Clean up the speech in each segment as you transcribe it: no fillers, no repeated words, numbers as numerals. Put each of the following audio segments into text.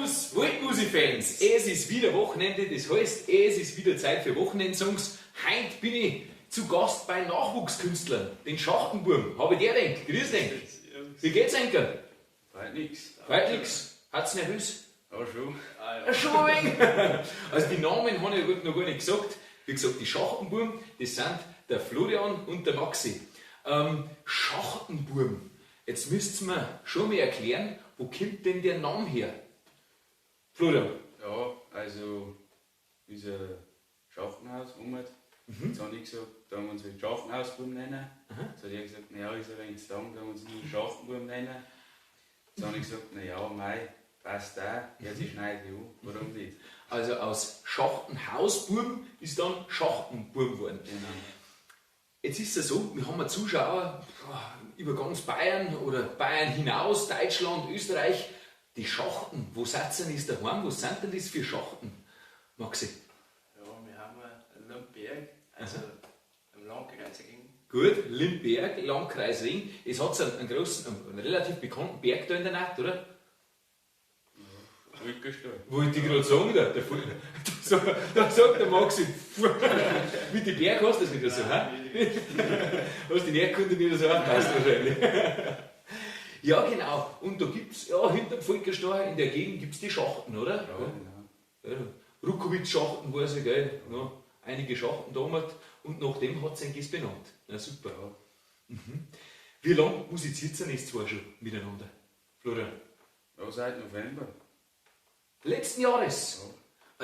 Servus, Waldmusi-Fans! Es ist wieder Wochenende, das heißt, es ist wieder Zeit für Wochenendsongs. Heute bin ich zu Gast bei Nachwuchskünstlern, den Schachtenburm. Habe ich dir gedacht? Grüß dich! Wie geht's, Enker? Weit nix. Weit nix. Hat's nervös? Ja, schon. Ja, schon ein wenig. Also die Namen habe ich noch gar nicht gesagt. Wie gesagt, die Schachtenburm, das sind der Florian und der Maxi. Schachtenburm. Jetzt müsst ihr mir schon mal erklären, wo kommt denn der Name her? Florian. Ja, also unser Schachtenhaus jetzt habe ich gesagt, da haben wir uns den Schachtenhausburm nennen. Jetzt hat er gesagt, naja, ist ein wenig zu lang, da haben wir uns nur Schachtenburm nennen. Jetzt habe ich gesagt, naja, mei, passt auch, jetzt schneide ich an, warum nicht? Also aus Schachtenhausburm ist dann Schachtenburm geworden. Genau. Jetzt ist es so, wir haben Zuschauer über ganz Bayern oder Bayern hinaus, Deutschland, Österreich. Die Schachten, wo sitzen ist daheim? Was sind denn das für Schachten, Maxi? Ja, wir haben einen Limberg, also im Landkreis Ring. Gut, Limberg, Landkreis Ring. Es hat einen großen, einen relativ bekannten Berg da in der Nacht, oder? Wollte ich gerade sagen, da sagt der Maxi, mit dem Berg hast du das wieder so, hä? Hast die Erdkunde nicht so aufpasst wahrscheinlich. Ja, genau. Und da gibt es, ja, hinter dem Volkersteuer in der Gegend gibt es die Schachten, oder? Ja, genau. Ja, Rukowitz-Schachten, weiß ich, gell? Ja, einige Schachten damals. Und nachdem hat es ein Gast benannt. Na super. Ja. Wie lange musiziert ihr denn jetzt zwar schon miteinander, Florian? Ja, seit November. Letzten Jahres? Ja.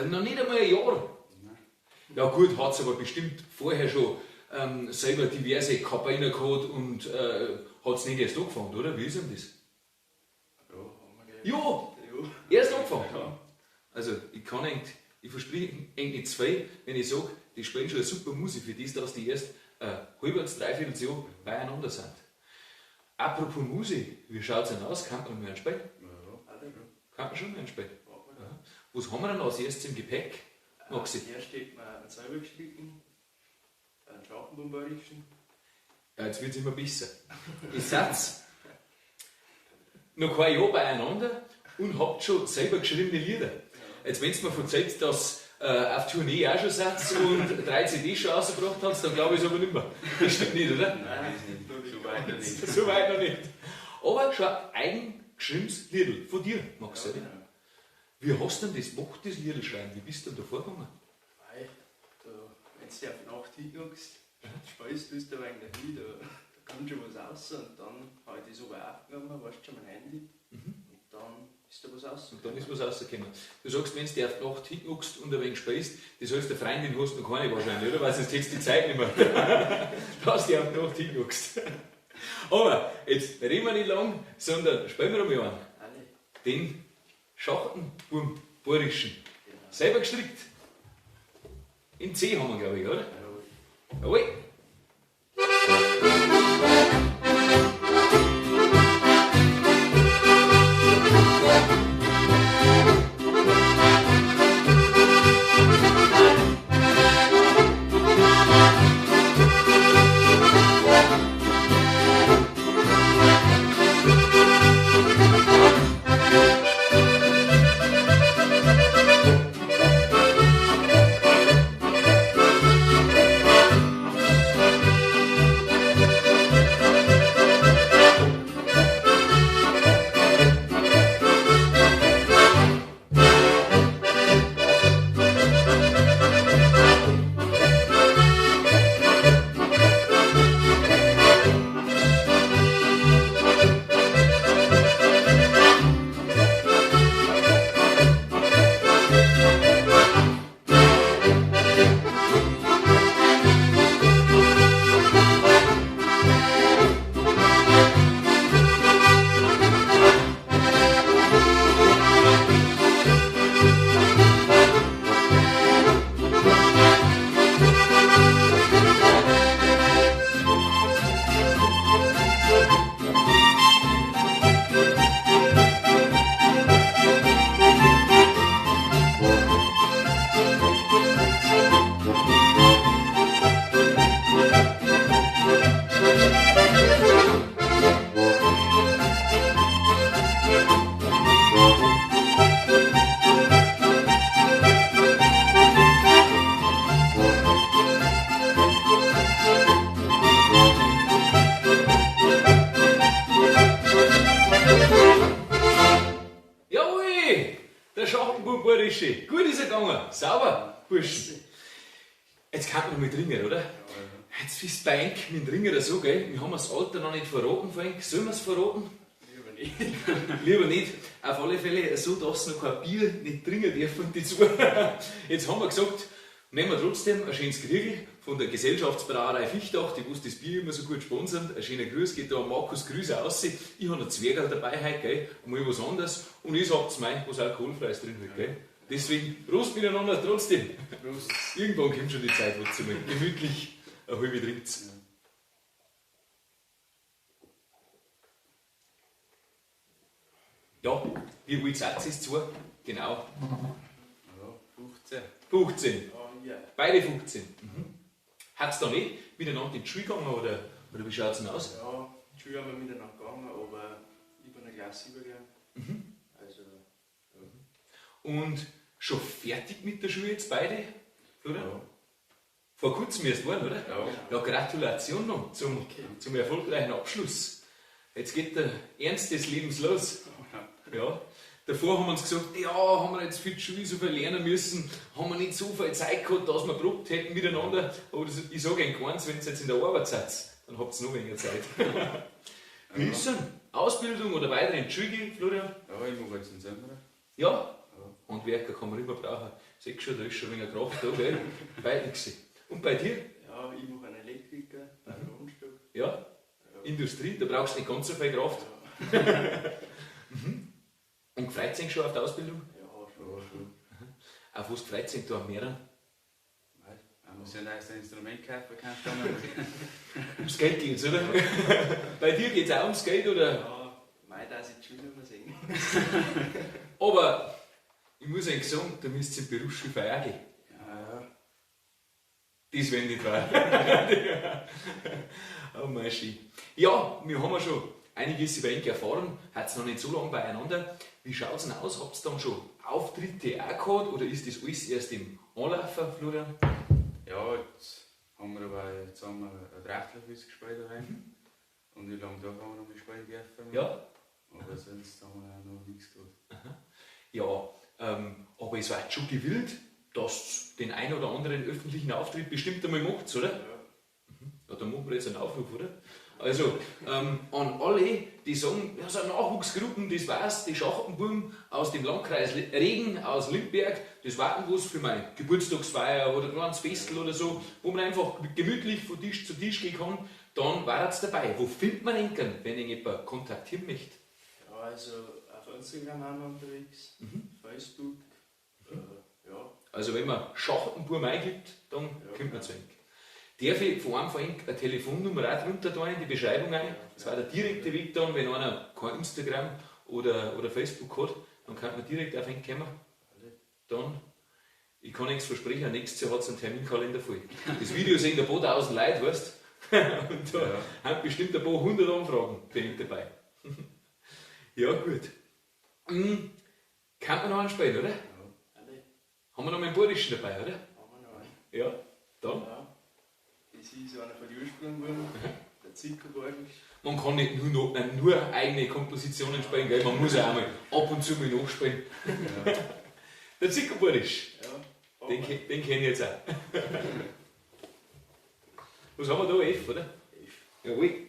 Also noch nicht einmal ein Jahr? Nein. Ja gut, hat es aber bestimmt vorher schon selber diverse Kabinen gehabt und hat es nicht erst angefangen, oder? Wie ist denn das? Ja, haben wir Ja, Ja. erst angefangen. Ja. Also ich verspreche nicht zwei, wenn ich sage, die spielen schon eine super Musik für das, dass die erst halbes, dreiviertel Jahr beieinander sind. Apropos Musik, wie schaut es denn aus? Kann man mehr spielen? Kann man schon mehr spielen? Ja. Was haben wir denn als erstes im Gepäck, Maxi? Hier steht man einen selber geschnitten, einen Schachtenburm-Bayerischen. Ja, jetzt wird es immer besser. Ihr seid noch kein Jahr beieinander und habt schon selber geschriebene Lieder. Jetzt, wenn ihr mir erzählt, dass auf Tournee auch schon seid und 3 CDs schon rausgebracht habt, dann glaube ich es aber nicht mehr. Das stimmt nicht, oder? Nein, das nicht. So weit noch nicht. So weit noch nicht. Aber schon ein eigengeschriebenes Lied von dir, Max. Ja, oder? genau. Wie hast du denn das gemacht, das Lied schreiben? Wie bist du denn da vorgegangen? Weil, wenn du auf die Nacht hinguckst, spielst du da wegen der Lied, da kommt schon was raus und dann habe ich das aber aufgenommen, weißt du schon mein Handy und dann ist da was raus. Und dann ist was rausgekommen. Du sagst, wenn du auf die Nacht hinguckst und ein wenig spielst, das heißt, der Freundin hast du noch keine wahrscheinlich, oder? Weil sonst hättest du die Zeit nicht mehr. Dass du auf die Nacht hinguckst. Aber jetzt reden wir nicht lang, sondern spielen wir einmal an. Alle. Den Schachtenburm Bayerischen. Genau. Selber gestrickt. In C haben wir, glaube ich, oder? Ja. Jawohl. gegangen. Sauber, Burschen. Jetzt kann man noch mit Ringer, oder? Jetzt bist du bei Enk mit dem Ringer so, gell? Wir haben das Alter noch nicht verraten von Enk. Sollen wir es verraten? Lieber nicht. Lieber nicht. Auf alle Fälle so, dass noch kein Bier nicht trinken dürfen dazu. Jetzt haben wir gesagt, nehmen wir trotzdem ein schönes Kriegel von der Gesellschaftsbrauerei Fichtach, die das Bier immer so gut sponsern. Ein schöner Gruß geht da an Markus Grüße aus. Ich habe einen Zwergerl dabei heute, gell? Mal was anderes. Und ich sag's mein, was alkoholfreies drin hat, gell? Deswegen Prost miteinander trotzdem. Prost. Irgendwann kommt schon die Zeit, wo es mal gemütlich eine halbe trinkt. Ja, wie alt seid ihr zu? Genau. Ja, 15. 15. Oh, ja. Beide 15. Hat es da nicht miteinander in die Schule gegangen oder wie schaut es denn aus? Ja, die Schule haben wir miteinander gegangen, aber ich bin eine Klasse übergegangen. Also, Und schon fertig mit der Schule jetzt beide? Oder? Ja. Vor kurzem erst waren, oder? Ja. Ja, Gratulation noch zum erfolgreichen Abschluss. Jetzt geht der Ernst des Lebens los. Ja. Davor haben wir uns gesagt, ja, haben wir jetzt für die Schule so viel lernen müssen, haben wir nicht so viel Zeit gehabt, dass wir probt hätten miteinander. Aber ich sage Ihnen keins, wenn ihr jetzt in der Arbeit seid, dann habt ihr noch weniger Zeit. Wie ist denn? Ausbildung oder weiter in die Schule gehen, Florian? Ja, ich mache jetzt einen Sommer. Ja. Handwerker kann man immer brauchen. Siehst schon, da ist schon ein wenig Kraft da, gell? Beide gesehen. Und bei dir? ja, ich mache einen Elektriker bei einem Grundstück. Ja? Industrie, da brauchst du nicht ganz so viel Kraft. Und freut sich schon auf die Ausbildung? Ja, schon. Ja, schon. Auf was freut sich da am mehreren? Man muss ja ein neues Instrument kaufen, kannst du dann. Ums Geld geht's, oder? Bei dir geht's auch ums Geld, oder? Ja, mei, dass ich die Schule nicht mehr sehen. Aber ich muss eigentlich sagen, da müsst ihr in die Berufsschule feiern gehen. Ja, Das wäre nicht wahr. Oh mein Ski. Ja, wir haben ja schon einiges über Enke erfahren, hat es noch nicht so lange beieinander. Wie schaut es denn aus? Habt ihr dann schon Auftritte auch gehabt oder ist das alles erst im Anlaufen, Florian? ja, jetzt haben wir ein rechtliches gespielt daheim. Und wie lange da haben wir noch mal spielen dürfen? Ja. Aber sonst haben wir auch noch nichts gehabt. Ja, aber es war schon gewillt, dass den einen oder anderen öffentlichen Auftritt bestimmt einmal macht, oder? Ja. Ja, da machen wir jetzt einen Aufruf, oder? Also, an alle, die sagen, ja, so Nachwuchsgruppen, das war's, die Schachtenbuben aus dem Landkreis Regen, aus Lindberg, das warten was für meine Geburtstagsfeier oder ein kleines Festel oder so, wo man einfach gemütlich von Tisch zu Tisch gehen kann, dann war es dabei. Wo findet man Enken, wenn ihn jemand kontaktieren möchte? Ja, also auf Instagram haben wir unterwegs, Facebook, ja. Also, wenn man Schachtenbuben eingibt, dann kommt man zu Enken. Darf ich von einem von Ihnen eine Telefonnummer auch drunter da in die Beschreibung ein? Das war der direkte Weg dann, wenn einer kein Instagram oder Facebook hat, dann kann man direkt auf ihn kommen. Dann, ich kann nichts versprechen, nächstes Jahr hat es einen Terminkalender voll. Das Video sehen ein paar tausend Leute, weißt du? Und da haben bestimmt ein paar 100 Anfragen für ihn dabei. Ja, gut. Kann man noch einen spielen, oder? Alle Haben wir noch mal einen Badischen dabei, oder? haben wir noch einen. Ja, dann. Ja. Das ist einer von den Ursprüngen, der Zickerborgisch. Man kann nicht nur eigene Kompositionen spielen, gell? Man muss ja auch mal ab und zu mal nachspielen. Ja. Der Zickerborisch, Ja, den kenne ich jetzt auch. Was haben wir da? F, oder? F. Jawohl.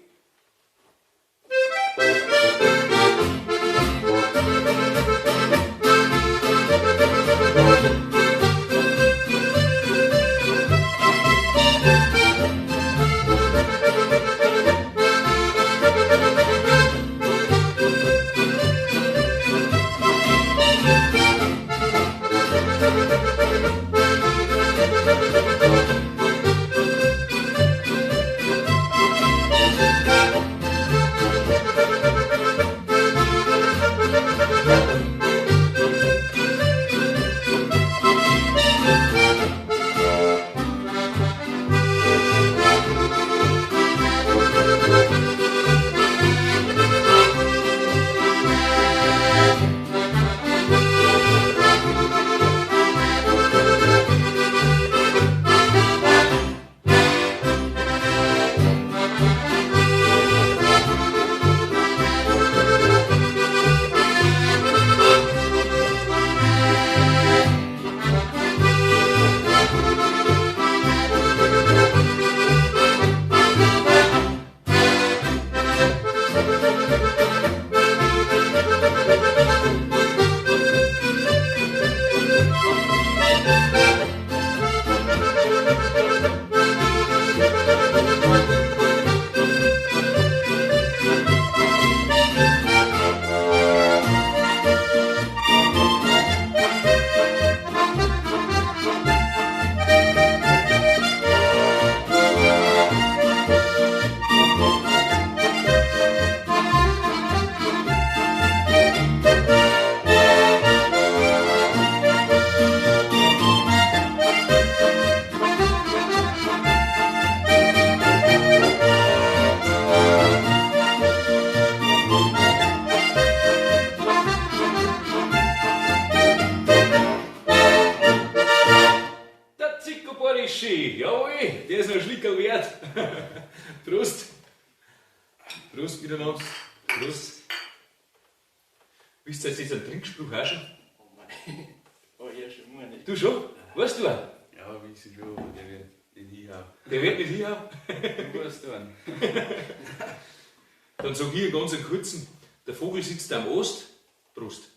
Prost! Prost miteinander. Prost. Wisst ihr jetzt einen Trinkspruch auch schon? Oh mein. Oh, ja, schon mal nicht. Du schon? Weißt du auch? Ja, weiß ich schon, aber der wird nicht hinhauen. Der wird nicht hinhauen. Du weißt dann. Dann sage ich einen ganz kurzen. Der Vogel sitzt am Ost. Prost.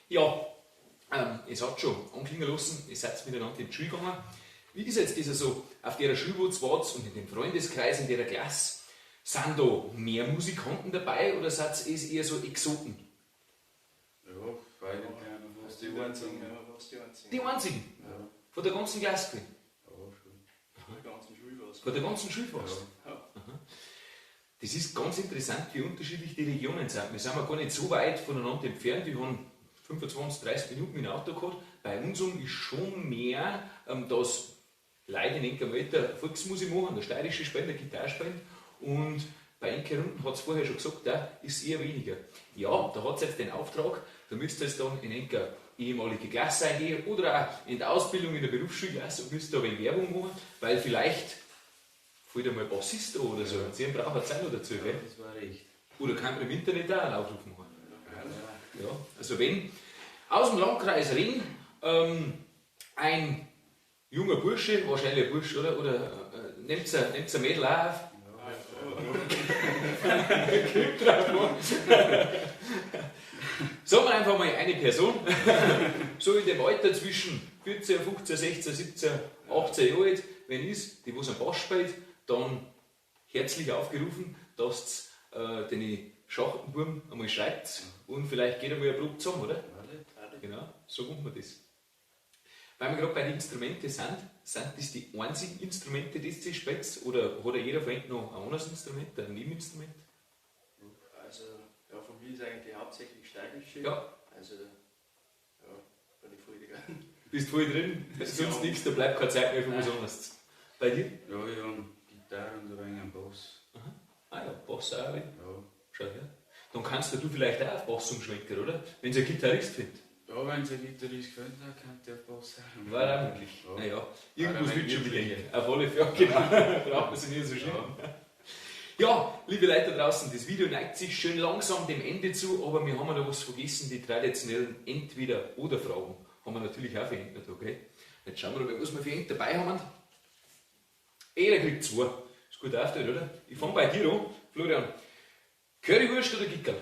Ja, es hat schon anklingen lassen, ihr seid miteinander in die Schule gegangen. Wie ist jetzt das so auf der Schule, wo ihr wart und in dem Freundeskreis, in der Klasse? Sind da mehr Musikanten dabei oder seid ihr eher so Exoten? Ja, beide gerne. Was die einzigen. Ja, was die einzigen. Die einzigen? Ja, Von der ganzen Klasse gewesen? ja, schon. Von der ganzen Schule was. Von der ganzen Schule fast? Ja. Das ist ganz interessant, wie unterschiedlich die Regionen sind. Wir sind ja gar nicht so weit voneinander entfernt. Wir haben 25, 30 Minuten mit dem Auto gehabt. Bei uns ist schon mehr, dass Leute in Enkermöter Volksmusik machen, der steirische spielen, der Gitarre spielen. Und bei Enkerrunden hat es vorher schon gesagt, da ist eher weniger. Ja, da hat es jetzt den Auftrag, da müsst ihr jetzt dann in Enker ehemalige Klasse eingehen oder auch in der Ausbildung in der Berufsschulklasse und müsst da ein wenig Werbung machen, weil vielleicht fällt einmal Bassist an oder so. Sie brauchen Zeit noch dazu, gell? Das war recht. Oder kann man im Internet auch einen Aufruf machen. Ja, Ja, also wenn aus dem Landkreis Ring ein junger Bursche, wahrscheinlich ein Bursch, oder nehmt ein Mädel auch auf, sagen wir einfach mal eine Person, so in dem Alter zwischen 14, 15, 16, 17, 18 Jahre alt, wenn ist, die was am Bass spielt, dann herzlich aufgerufen, dass den Schachtenbuben einmal schreibt und vielleicht geht einmal eine Probe zusammen, oder? Genau, so macht man das. Weil wir gerade bei den Instrumenten sind das die einzigen Instrumente, die ihr spielt? Oder hat jeder von euch noch ein anderes Instrument, ein Nebeninstrument? Also, ja, von mir ist eigentlich hauptsächlich steirische. Ja. Also, ja, bin ich voll dran. Bist voll drin, sonst nichts, da bleibt keine Zeit mehr für was anderes. Bei dir? ja, ich habe Gitarre und ein wenig einen Bass. Ah ja, Bass auch. Ja. Schau her. Dann kannst du vielleicht auch auf Bass umschwenken, oder? Wenn sie ein Gitarrist findet. Ja, wenn es ein Gitarrist gefällt, dann kann der Bass sein. War auch möglich. Ja. Naja, irgendwas Ja, wird schon wenn bedenken. Auf alle Fälle, genau. Braucht man sich nicht so schlimm. Ja, liebe Leute da draußen, das Video neigt sich schön langsam dem Ende zu, aber wir haben noch was vergessen, die traditionellen Entweder-Oder-Fragen haben wir natürlich auch verändert, okay? Jetzt schauen wir mal, was wir für Ent dabei haben. Jeder kriegt 2. Ist gut aufgeteilt, oder? Ich fange bei dir an, Florian. Currywurst oder Gickerl?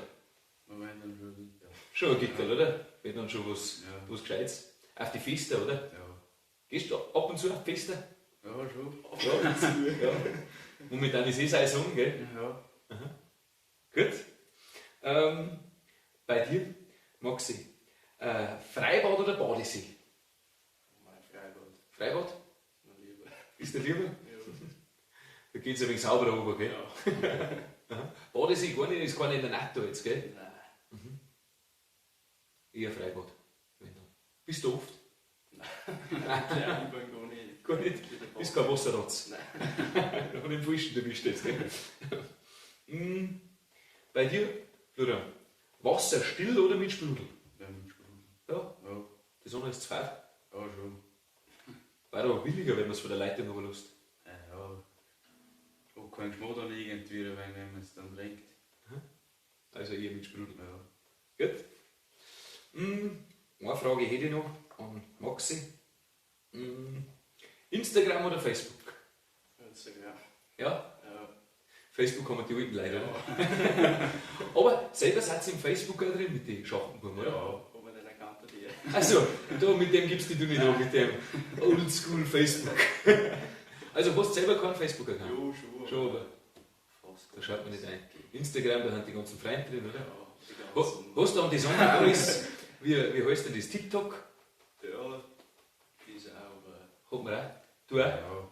Moment, dann schon wieder. Schon ein Gickerl, oder? Wenn dann schon was Gescheites. Auf die Feste, oder? Ja. Gehst du ab und zu auf die Feste? Ja, schon. Ja. Momentan ist Saison, gell? Ja. Gut. Bei dir, Maxi, Freibad oder Badesee? Mein Freibad. Freibad? Noch lieber. Ist der lieber? Ja. Da geht es ein wenig sauberer runter, gell? Ja. Badesee gar nicht, ist gar nicht in der Nacht da jetzt, gell? Nein. Eher Freibad. Wenn dann. Bist du oft? Nein, ich bin gar nicht. Gar nicht? Bist kein Wasserratz. Nein. Noch den Frischen erwischt jetzt, gell? Bei dir, Florian, Wasser still oder mit Sprudel? Ja, mit Sprudel. Ja, Ja. das andere ist zu fad. Ja, schon. War aber billiger, wenn man es von der Leitung überlässt. Ja. Hat keinen Geschmack dann irgendwie, wenn man es dann trinkt. Also eher mit Sprudel. Ja. Gut. Eine Frage hätte ich noch an Maxi. Instagram oder Facebook? Instagram. Ja, Ja. Facebook haben wir die alten leider. Ja. Aber selber seid ihr im Facebook auch drin mit den Schachtenbuben, oder? Ja, ob man den erkannt hat, ja. Also, da mit dem gibst du nicht an, mit dem Oldschool Facebook. Also hast du selber keinen Facebook-Account? Ja, schon. Schon, aber Fast. da schaut man nicht ein. Instagram, da sind die ganzen Freunde drin, oder? Ja, die ganzen. Hast du an die Sachen alles, wie heißt denn das, TikTok? Ja, diese auch. Hat man auch? Du auch? Ja.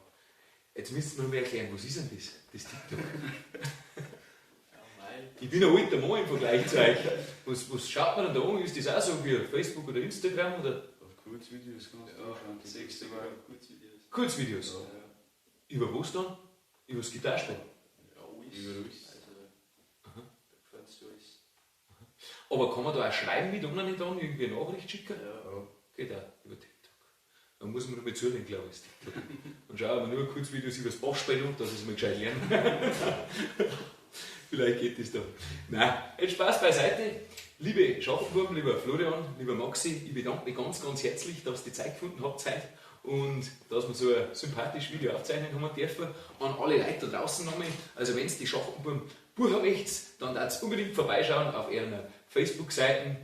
Jetzt müsst ihr mir mal erklären, was ist denn das TikTok? Ja, weil. Ich bin ein alter Mann im Vergleich zu euch. Was schaut man denn da an? Ist das auch so wie Facebook oder Instagram? Oder Auf Kurzvideos kannst du Ja, anschauen. 6 Tage Kurzvideos. Kurzvideos? Ja. Über was dann? Über das Gitarrespielen? Ja, alles. Über alles. Also, Aha. da gefällt dir alles. Aber kann man da auch schreiben mit anderen dann, irgendwie eine Nachricht schicken? Ja. Ja. Geht auch über TikTok. dann muss man nur mit zuhören, glaube ich. Dann schauen wir nur kurz Videos über das Bachspielen, dass ich es mal gescheit lernen. Vielleicht geht das da. Nein, jetzt Spaß beiseite. Liebe Schachbuben, lieber Florian, lieber Maxi, ich bedanke mich ganz, ganz herzlich, dass ihr die Zeit gefunden habt heute und dass wir so ein sympathisches Video aufzeichnen haben dürfen. An alle Leute da draußen nochmal, also wenn es die Schachbuben Buch möchtet, dann darfst unbedingt vorbeischauen auf ihren Facebook-Seiten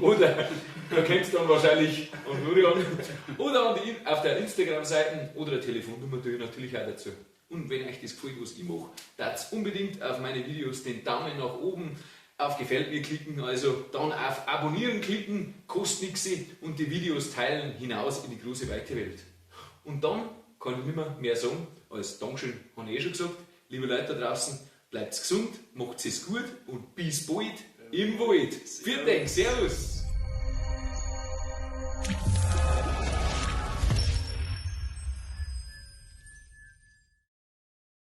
oder da kennst du dann wahrscheinlich an Florian oder auf der Instagram-Seiten oder der Telefonnummer natürlich auch dazu. Und wenn euch das gefällt, was ich mache, darfst unbedingt auf meine Videos den Daumen nach oben auf Gefällt mir klicken, also dann auf Abonnieren klicken, kostet nichts und die Videos teilen hinaus in die große weite Welt. Und dann kann ich nicht mehr sagen, als Dankeschön habe ich schon gesagt, liebe Leute da draußen, bleibt gesund, macht es gut und bis bald im Wald. Vielen Dank, Servus!